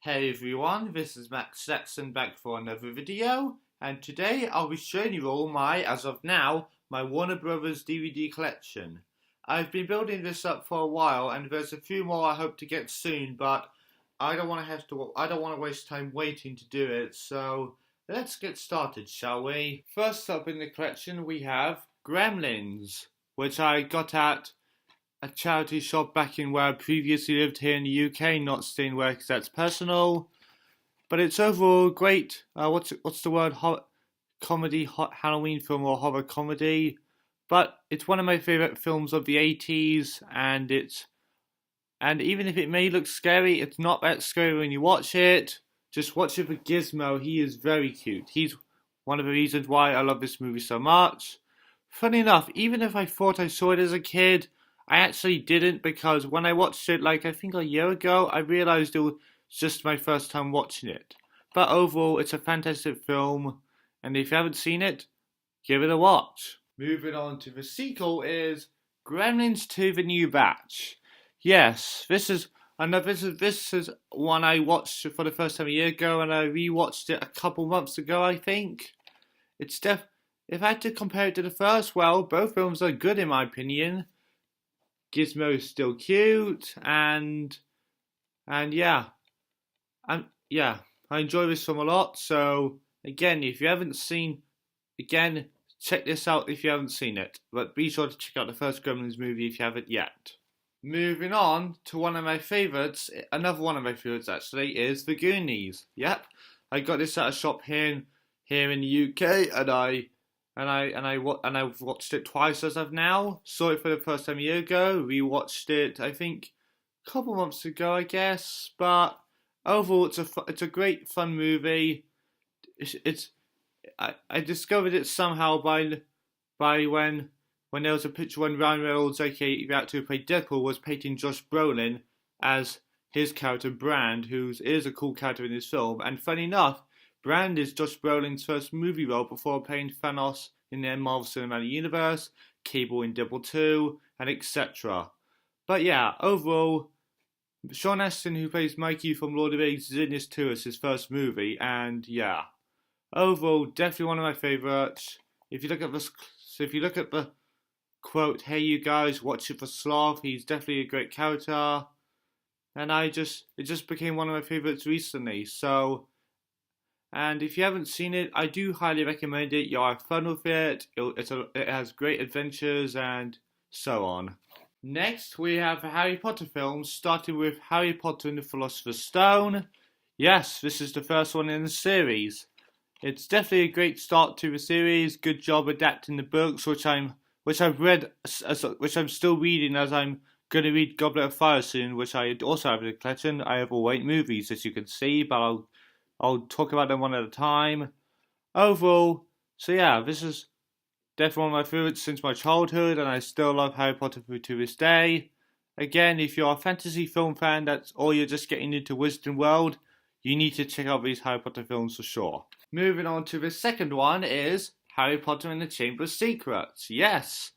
Hey everyone, this is Max Jackson back for another video, and today I'll be showing you all as of now, my Warner Brothers DVD collection. I've been building this up for a while, and there's a few more I hope to get soon, but I don't want to waste time waiting to do it, so let's get started, shall we? First up in the collection we have Gremlins, which I got at a charity shop back in where I previously lived here in the UK, not staying where because that's personal. But it's overall great. What's the word? Comedy, Halloween film or horror comedy. But it's one of my favourite films of the 80s, and even if it may look scary, it's not that scary when you watch it. Just watch it for Gizmo. He is very cute. He's one of the reasons why I love this movie so much. Funny enough, even if I thought I saw it as a kid, I actually didn't, because when I watched it, I think a year ago, I realised it was just my first time watching it. But overall, it's a fantastic film, and if you haven't seen it, give it a watch. Moving on to the sequel is Gremlins 2: The New Batch. Yes, this is one I watched for the first time a year ago, and I rewatched it a couple months ago, I think. If I had to compare it to the first, well, both films are good in my opinion. Gizmo is still cute, and yeah, I enjoy this film a lot. So again, if you haven't seen, check this out if you haven't seen it. But be sure to check out the first Gremlins movie if you haven't yet. Moving on to one of my favourites, another one of my favourites actually is the Goonies. Yep, I got this at a shop here in the UK, and I've watched it twice as of now. Saw it for the first time a year ago. Rewatched it, I think, a couple months ago, I guess. But overall, it's a great fun movie. I discovered it somehow by when there was a picture when Ryan Reynolds, aka the actor who played Deadpool, was painting Josh Brolin as his character Brand, who is a cool character in this film. And funny enough, Brand is Josh Brolin's first movie role before playing Thanos in the Marvel Cinematic Universe, Cable in Deadpool 2, and etc. But yeah, overall, Sean Astin, who plays Mikey from Lord of the Rings, is in this too as his first movie, and yeah, overall, definitely one of my favourites. If you look at the quote, "Hey you guys, watch it for Sloth," he's definitely a great character, and it just became one of my favourites recently. So. And if you haven't seen it, I do highly recommend it. You'll have fun with it. It has great adventures and so on. Next, we have the Harry Potter films, starting with Harry Potter and the Philosopher's Stone. Yes, this is the first one in the series. It's definitely a great start to the series. Good job adapting the books, which I'm still reading as I'm going to read Goblet of Fire soon, which I also have in the collection. I have all 8 movies, as you can see, but I'll talk about them one at a time. Overall, so yeah, this is definitely one of my favourites since my childhood, and I still love Harry Potter to this day. Again, if you're a fantasy film fan or you're just getting into Wizarding World, you need to check out these Harry Potter films for sure. Moving on to the second one is Harry Potter and the Chamber of Secrets. Yes,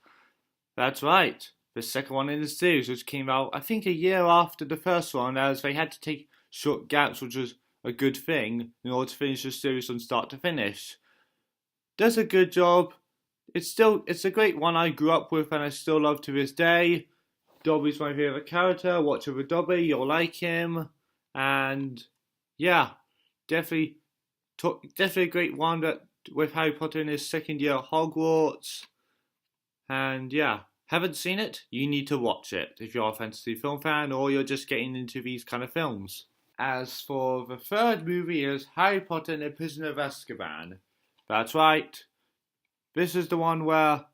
that's right. The second one in the series, which came out, I think, a year after the first one, as they had to take short gaps, which was a good thing in order to finish the series from start to finish. Does a good job. It's a great one I grew up with and I still love to this day. Dobby's my favourite character. Watch over Dobby, you'll like him. And yeah, definitely a great one with Harry Potter in his second year at Hogwarts. And yeah, haven't seen it? You need to watch it if you're a fantasy film fan or you're just getting into these kind of films. As for the third movie is Harry Potter and the Prisoner of Azkaban. That's right. This is the one where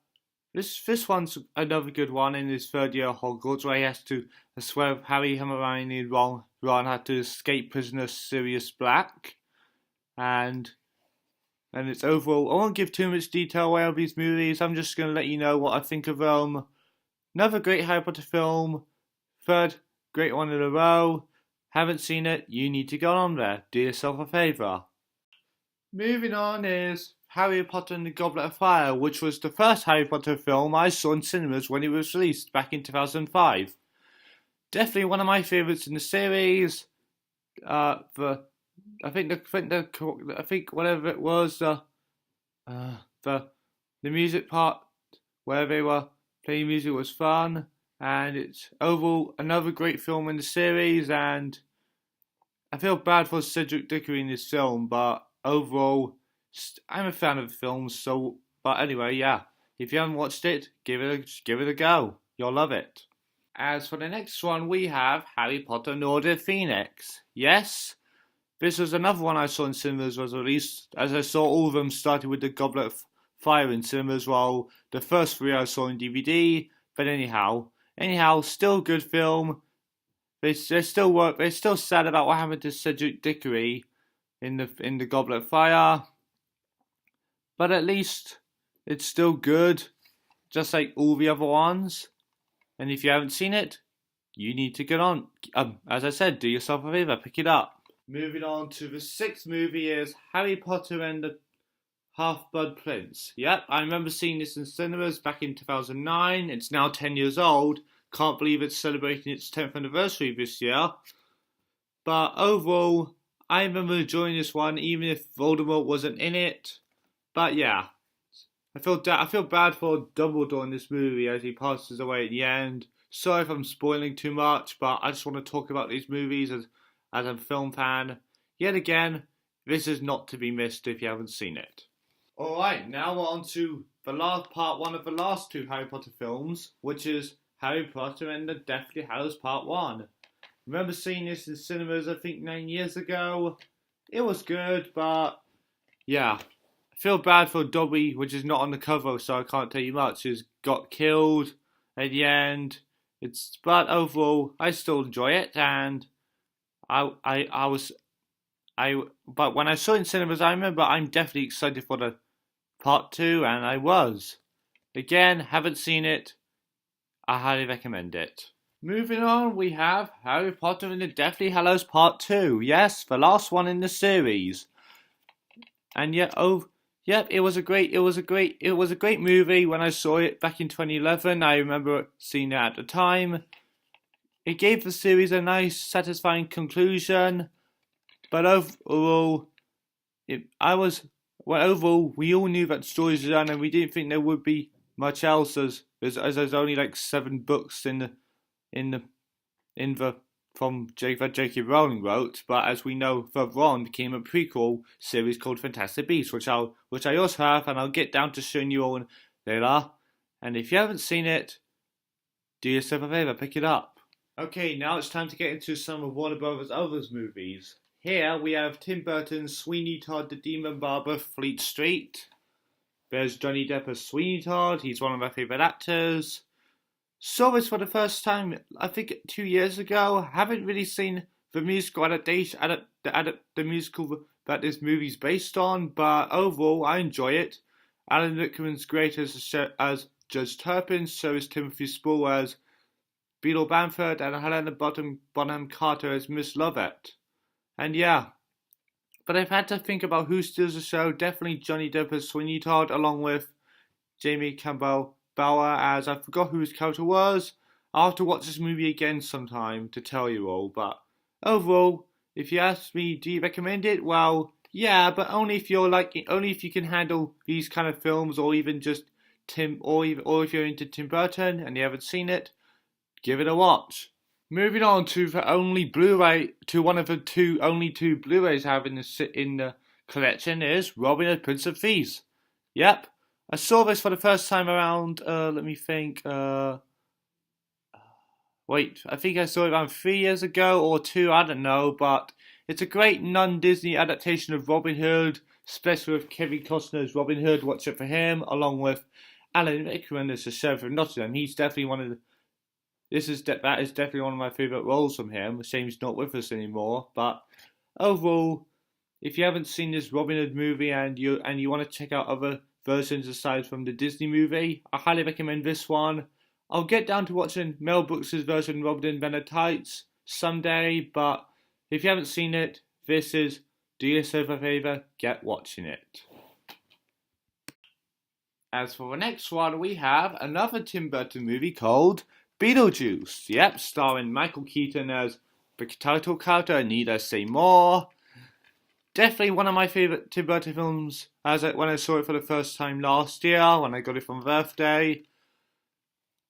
this one's another good one in his third year at Hogwarts, where he has to swear Harry, Hermione, and Ron had to escape prisoner Sirius Black, and it's overall. I won't give too much detail away of these movies. I'm just going to let you know what I think of them. Another great Harry Potter film. Third great one in a row. Haven't seen it? You need to go on there. Do yourself a favour. Moving on is Harry Potter and the Goblet of Fire, which was the first Harry Potter film I saw in cinemas when it was released back in 2005. Definitely one of my favourites in the series. I think whatever it was, the music part where they were playing music was fun, and it's overall another great film in the series. And I feel bad for Cedric Diggory in this film, but overall, I'm a fan of the film. So, but anyway, yeah. If you haven't watched it, give it a go. You'll love it. As for the next one, we have Harry Potter and the Order of Phoenix. Yes, this was another one I saw in cinemas was released, as I saw all of them started with the Goblet of Fire in cinemas, while the first three I saw in DVD. But anyhow, still good film. They still work. They're still sad about what happened to Cedric Diggory in the Goblet of Fire, but at least it's still good, just like all the other ones. And if you haven't seen it, you need to get on. As I said, do yourself a favor, pick it up. Moving on to the sixth movie is Harry Potter and the Half-Blood Prince. Yep, I remember seeing this in cinemas back in 2009. It's now 10 years old. Can't believe it's celebrating its 10th anniversary this year. But overall, I remember enjoying this one, even if Voldemort wasn't in it. But yeah, I feel bad for Dumbledore in this movie as he passes away at the end. Sorry if I'm spoiling too much, but I just want to talk about these movies as a film fan. Yet again, this is not to be missed if you haven't seen it. Alright, now we're on to the last part one of the last two Harry Potter films, which is Harry Potter and the Deathly Hallows Part 1. Remember seeing this in cinemas, I think 9 years ago. It was good, but yeah. I feel bad for Dobby, which is not on the cover, so I can't tell you much. He's got killed at the end. But overall, I still enjoy it, and but when I saw it in cinemas, I remember I'm definitely excited for the part 2, and I was. Again, haven't seen it. I highly recommend it. Moving on, we have Harry Potter and the Deathly Hallows Part 2. Yes, the last one in the series. And yet, it was a great movie when I saw it back in 2011. I remember seeing it at the time. It gave the series a nice, satisfying conclusion. But overall, we all knew that the stories were done, and we didn't think there would be much else, as there's only like 7 books from J.K. Rowling wrote. But as we know, further on became a prequel series called Fantastic Beasts, which I also have, and I'll get down to showing you all later. And if you haven't seen it, do yourself a favor, pick it up. Okay, now it's time to get into some of Warner Brothers' other movies. Here we have Tim Burton's Sweeney Todd the Demon Barber, Fleet Street. There's Johnny Depp as Sweeney Todd. He's one of my favourite actors. Saw this for the first time, I think 2 years ago. Haven't really seen the musical adaptation, the musical that this movie's based on, but overall I enjoy it. Alan Rickman's great as Judge Turpin, so is Timothy Spall as Beetle Bamford, and Helena Bonham Carter as Miss Lovett. And yeah, but I've had to think about who steals the show. Definitely Johnny Depp as Sweeney Todd, along with Jamie Campbell Bower as, I forgot who his character was. I'll have to watch this movie again sometime to tell you all. But overall, if you ask me, do you recommend it? Well, yeah, but only if you can handle these kind of films, or even just or if you're into Tim Burton and you haven't seen it, give it a watch. Moving on to the only Blu-ray, to one of the only two Blu-rays I have in the collection is Robin Hood, Prince of Thieves. Yep, I saw this for the first time around. Let me think. I think I saw it around 3 years ago or 2. I don't know, but it's a great non-Disney adaptation of Robin Hood, especially with Kevin Costner as Robin Hood. Watch it for him, along with Alan Rickman as the Sheriff of Nottingham. He's definitely one of the That is definitely one of my favourite roles from him. Shame he's not with us anymore. But overall, if you haven't seen this Robin Hood movie and you want to check out other versions aside from the Disney movie, I highly recommend this one. I'll get down to watching Mel Brooks' version of Robin Hood Men Tights someday. But if you haven't seen it, do yourself a favour, get watching it. As for the next one, we have another Tim Burton movie called Beetlejuice. Yep, starring Michael Keaton as the title character, need I say more? Definitely one of my favourite Tim Burton films when I saw it for the first time last year, when I got it for my birthday.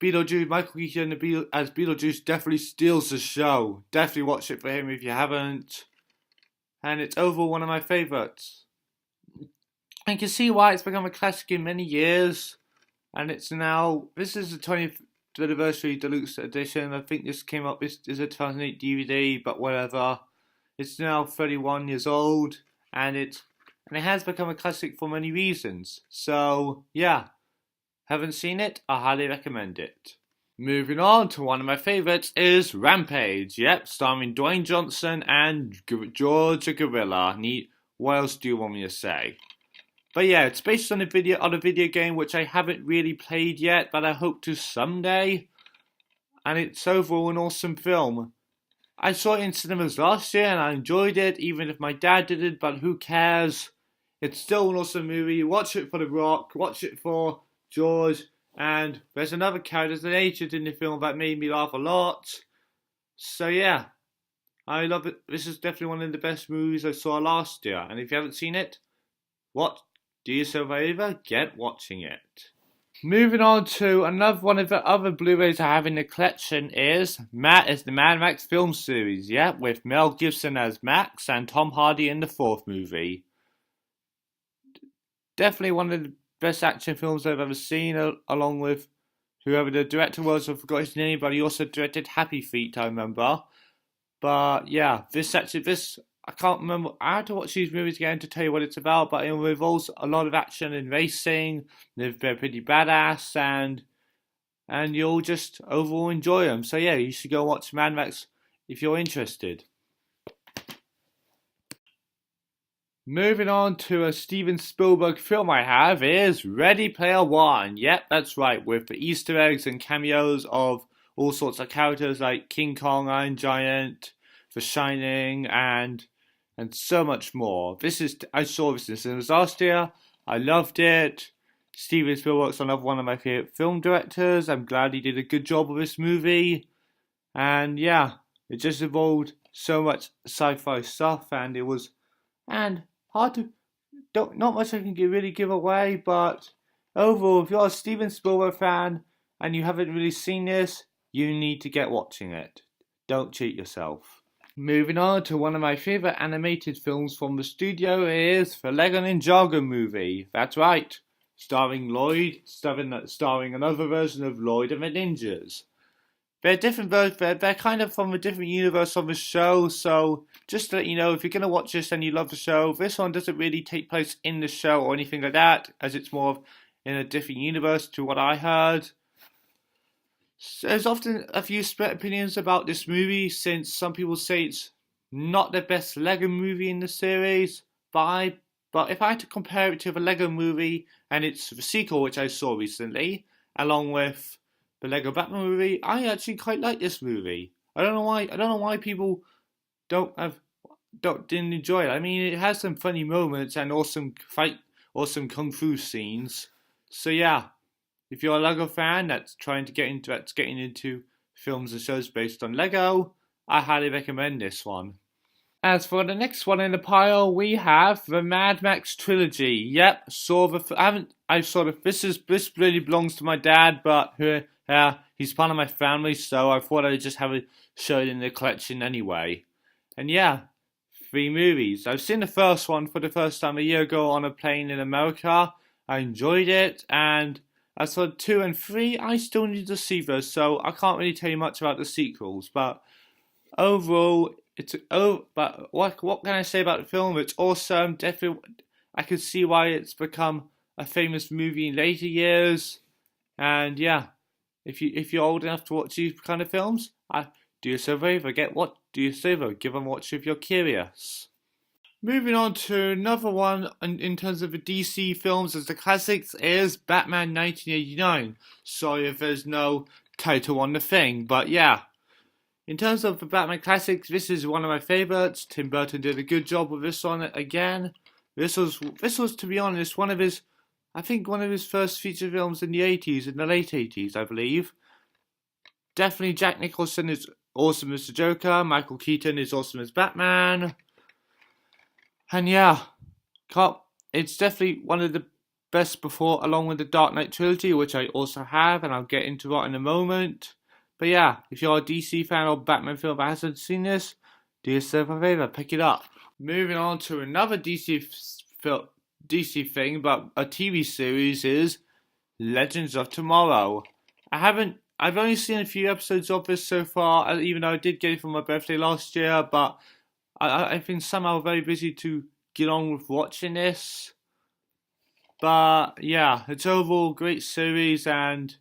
Beetlejuice, Michael Keaton as Beetlejuice definitely steals the show. Definitely watch it for him if you haven't. And it's overall one of my favourites. I can see why it's become a classic in many years. And this is the 20th anniversary deluxe edition. I think this came up, this is a 2008 DVD, but whatever. It's now 31 years old, and it has become a classic for many reasons. So, yeah. Haven't seen it? I highly recommend it. Moving on to one of my favourites is Rampage. Yep, starring Dwayne Johnson and George the Gorilla. What else do you want me to say? But yeah, it's based on a video game which I haven't really played yet, but I hope to someday. And it's overall an awesome film. I saw it in cinemas last year and I enjoyed it, even if my dad didn't, but who cares? It's still an awesome movie. Watch it for The Rock, watch it for George, and there's another character, there's an agent in the film that made me laugh a lot. So yeah, I love it. This is definitely one of the best movies I saw last year, and if you haven't seen it, do yourself a favor, get watching it. Moving on to another one of the other Blu-rays I have in the collection is the Mad Max film series, yeah, with Mel Gibson as Max and Tom Hardy in the fourth movie. Definitely one of the best action films I've ever seen, along with whoever the director was. I forgot his name, but he also directed Happy Feet, I remember. But yeah, I can't remember. I had to watch these movies again to tell you what it's about, but it involves a lot of action and racing. They're pretty badass, and you'll just overall enjoy them. So yeah, you should go watch Mad Max if you're interested. Moving on to a Steven Spielberg film I have is Ready Player One. Yep, that's right, with the Easter eggs and cameos of all sorts of characters like King Kong, Iron Giant, The Shining, and so much more. I saw this in cinemas last year. I loved it. Steven Spielberg's another one of my favourite film directors. I'm glad he did a good job with this movie. And yeah, it just involved so much sci-fi stuff, and not much I can really give away, but overall, if you're a Steven Spielberg fan and you haven't really seen this, you need to get watching it. Don't cheat yourself. Moving on to one of my favourite animated films from the studio is the Lego Ninjago movie. That's right, starring another version of Lloyd and the Ninjas. They're different versions. They're kind of from a different universe of the show. So just to let you know, if you're gonna watch this and you love the show, this one doesn't really take place in the show or anything like that, as it's more in a different universe to what I heard. There's often a few split opinions about this movie, since some people say it's not the best Lego movie in the series. But if I had to compare it to the Lego movie and its the sequel, which I saw recently, along with the Lego Batman movie, I actually quite like this movie. I don't know why people didn't enjoy it. I mean, it has some funny moments and awesome kung fu scenes. So yeah, if you're a Lego fan that's getting into films and shows based on Lego, I highly recommend this one. As for the next one in the pile, we have the Mad Max trilogy. Yep, this really belongs to my dad, but he's part of my family, so I thought I'd just have it showed in the collection anyway. And yeah, 3 movies. I've seen the first one for the first time a year ago on a plane in America. I enjoyed it, and as for 2 and 3, I still need to see those, so I can't really tell you much about the sequels. But overall, but what can I say about the film? It's awesome. Definitely, I can see why it's become a famous movie in later years. And yeah, if you're old enough to watch these kind of films, do yourself a favor, give them a watch if you're curious. Moving on to another one in terms of the DC films as the classics is Batman 1989. Sorry if there's no title on the thing, but yeah. In terms of the Batman classics, this is one of my favourites. Tim Burton did a good job with this one again. This was, to be honest, one of his first feature films in the late 80s, I believe. Definitely Jack Nicholson is awesome as the Joker. Michael Keaton is awesome as Batman. And yeah, it's definitely one of the best before, along with the Dark Knight trilogy, which I also have, and I'll get into that in a moment. But yeah, if you're a DC fan or Batman film but hasn't seen this, do yourself a favor, pick it up. Moving on to another DC thing, but a TV series is Legends of Tomorrow. I've only seen a few episodes of this so far, even though I did get it for my birthday last year, but I've been somehow very busy to get on with watching this. But yeah, it's overall a great series, and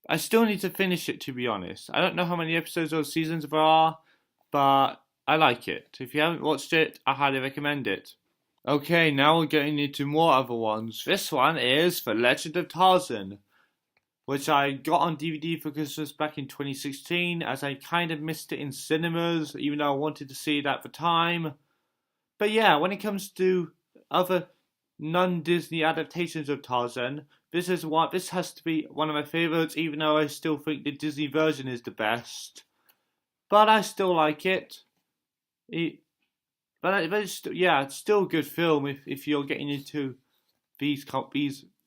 I still need to finish it, to be honest. I don't know how many episodes or seasons there are, but I like it. If you haven't watched it, I highly recommend it. Okay, now we're getting into more other ones. This one is The Legend of Tarzan, which I got on DVD for Christmas back in 2016, as I kind of missed it in cinemas, even though I wanted to see it at the time. But yeah, when it comes to other non-Disney adaptations of Tarzan, this has to be one of my favourites, even though I still think the Disney version is the best. But I still like it. It's still a good film if you're getting into these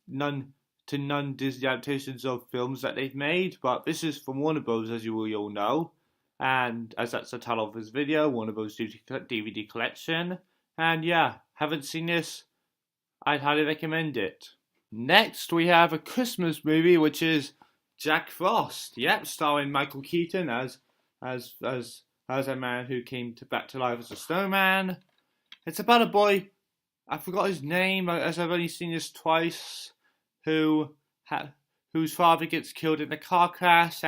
non-Disney adaptations of films that they've made. But this is from Warner Bros., as you will all know, and as that's the title of this video, Warner Bros. DVD collection. And yeah, haven't seen this, I'd highly recommend it. Next, we have a Christmas movie, which is Jack Frost. Yep, starring Michael Keaton as a man who came back to life as a snowman. It's about a boy, I forgot his name, as I've only seen this twice, whose father gets killed in a car crash,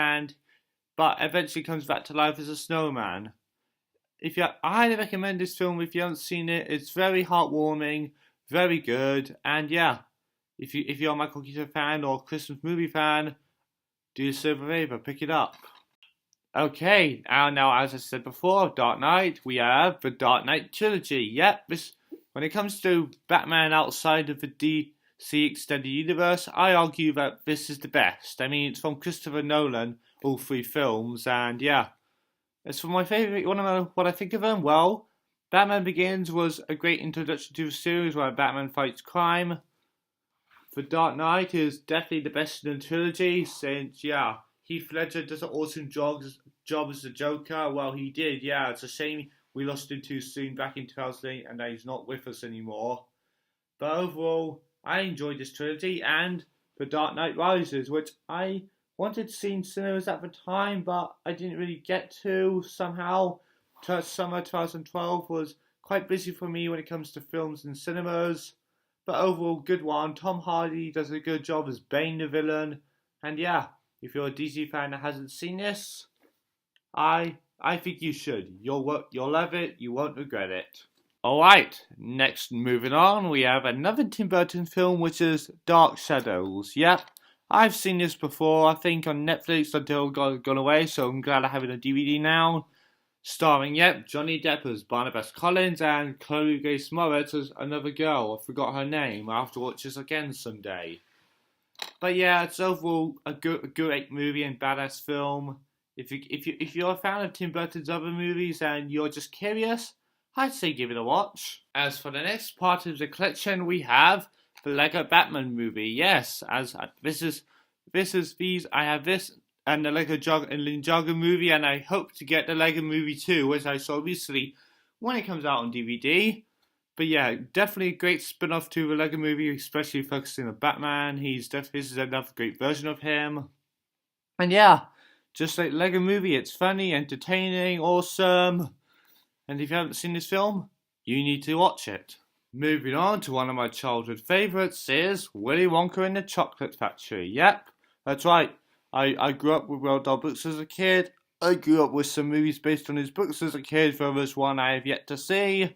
but eventually comes back to life as a snowman. I highly recommend this film if you haven't seen it. It's very heartwarming, very good, and yeah, if you're a Michael Keaton fan or a Christmas movie fan, do yourself a favor, pick it up. Okay, and now as I said before, Dark Knight, we have the Dark Knight trilogy. Yep, when it comes to Batman outside of the DC Extended Universe, I argue that this is the best. I mean, it's from Christopher Nolan, all three films, and yeah, it's from my favourite. You want to know what I think of them? Well, Batman Begins was a great introduction to the series where Batman fights crime. The Dark Knight is definitely the best in the trilogy, since, yeah, Heath Ledger does an awesome job as the Joker. Well, he did, yeah. It's a shame we lost him too soon back in 2008 and that he's not with us anymore. But overall, I enjoyed this trilogy and The Dark Knight Rises, which I wanted to see in cinemas at the time, but I didn't really get to somehow. Summer 2012 was quite busy for me when it comes to films and cinemas. But overall, good one. Tom Hardy does a good job as Bane the villain. And yeah, if you're a DC fan that hasn't seen this, I think you should. You'll love it. You won't regret it. Alright, next moving on, we have another Tim Burton film, which is Dark Shadows. Yep, I've seen this before, I think on Netflix until it gone away, so I'm glad I have it on DVD now. Starring, Johnny Depp as Barnabas Collins and Chloe Grace Moretz as another girl. I forgot her name. I'll have to watch this again someday. But yeah, it's overall a great movie and badass film. If you're a fan of Tim Burton's other movies and you're just curious, I'd say give it a watch. As for the next part of the collection, we have the Lego Batman movie. Yes, I have this and the Lego Ninjago movie, and I hope to get the Lego movie too, which I saw recently when it comes out on DVD. But yeah, definitely a great spin-off to the Lego movie, especially focusing on Batman. This is another great version of him. And yeah, just like Lego movie, it's funny, entertaining, awesome. And if you haven't seen this film, you need to watch it. Moving on to one of my childhood favourites is Willy Wonka and the Chocolate Factory. Yep, that's right. I grew up with Roald Dahl books as a kid. I grew up with some movies based on his books as a kid. There was one I have yet to see.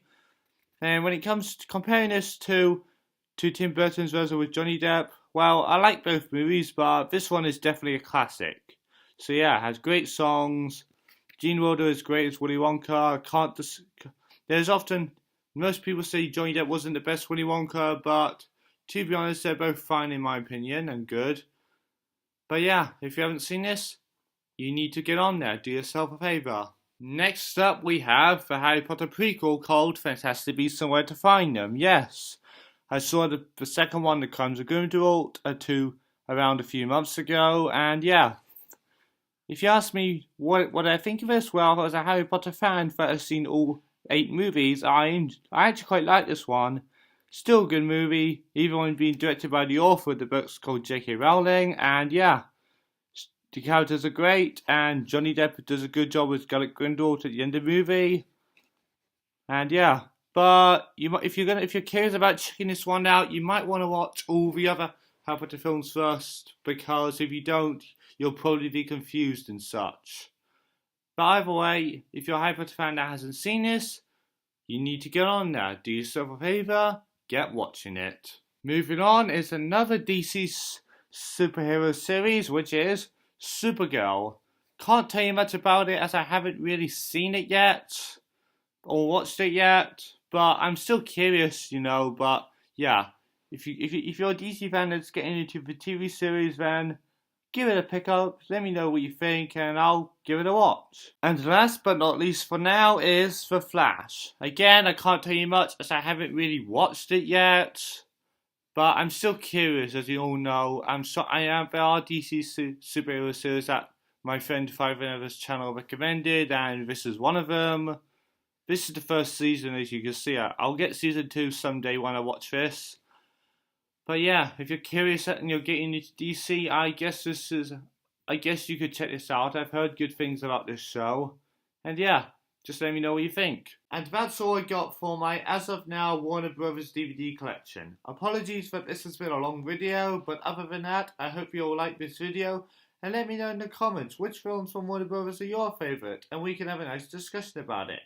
And when it comes to comparing this to Tim Burton's version with Johnny Depp, well, I like both movies, but this one is definitely a classic. So yeah, it has great songs. Gene Wilder is great as Willy Wonka. Most people say Johnny Depp wasn't the best Willy Wonka, but to be honest, they're both fine in my opinion and good. But yeah, if you haven't seen this, you need to get on there. Do yourself a favour. Next up, we have the Harry Potter prequel called Fantastic Beasts and Where to Find Them. Yes, I saw the second one, The Crimes of Grindelwald, around a few months ago, and yeah. If you ask me what I think of this, well, as a Harry Potter fan that has seen all 8 movies, I actually quite like this one. Still a good movie, even when being directed by the author of the books called J.K. Rowling, and yeah, the characters are great, and Johnny Depp does a good job with Gellert Grindelwald at the end of the movie, and yeah. But if you're curious about checking this one out, you might want to watch all the other Harry Potter films first, because if you don't, you'll probably be confused and such. But either way, if you're a Harry Potter fan that hasn't seen this, you need to get on there. Do yourself a favour, get watching it. Moving on is another DC superhero series, which is Supergirl. Can't tell you much about it as I haven't really seen it yet, or watched it yet, but I'm still curious, but yeah. If you're a DC fan that's getting into the TV series, then give it a pick up, let me know what you think, and I'll give it a watch. And last but not least for now is The Flash. Again, I can't tell you much as I haven't really watched it yet, but I'm still curious, as you all know. There are DC superhero series that my friend Five Another's channel recommended, and this is one of them. This is the first season, as you can see. I'll get season 2 someday when I watch this. But yeah, if you're curious and you're getting into DC, I guess you could check this out. I've heard good things about this show. And yeah, just let me know what you think. And that's all I got for my, as of now, Warner Brothers DVD collection. Apologies that this has been a long video, but other than that, I hope you all like this video. And let me know in the comments which films from Warner Brothers are your favourite, and we can have a nice discussion about it.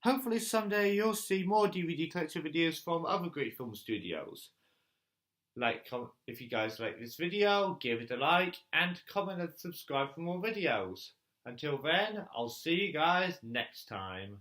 Hopefully someday you'll see more DVD collection videos from other great film studios. If you guys like this video, give it a like, and comment and subscribe for more videos. Until then, I'll see you guys next time.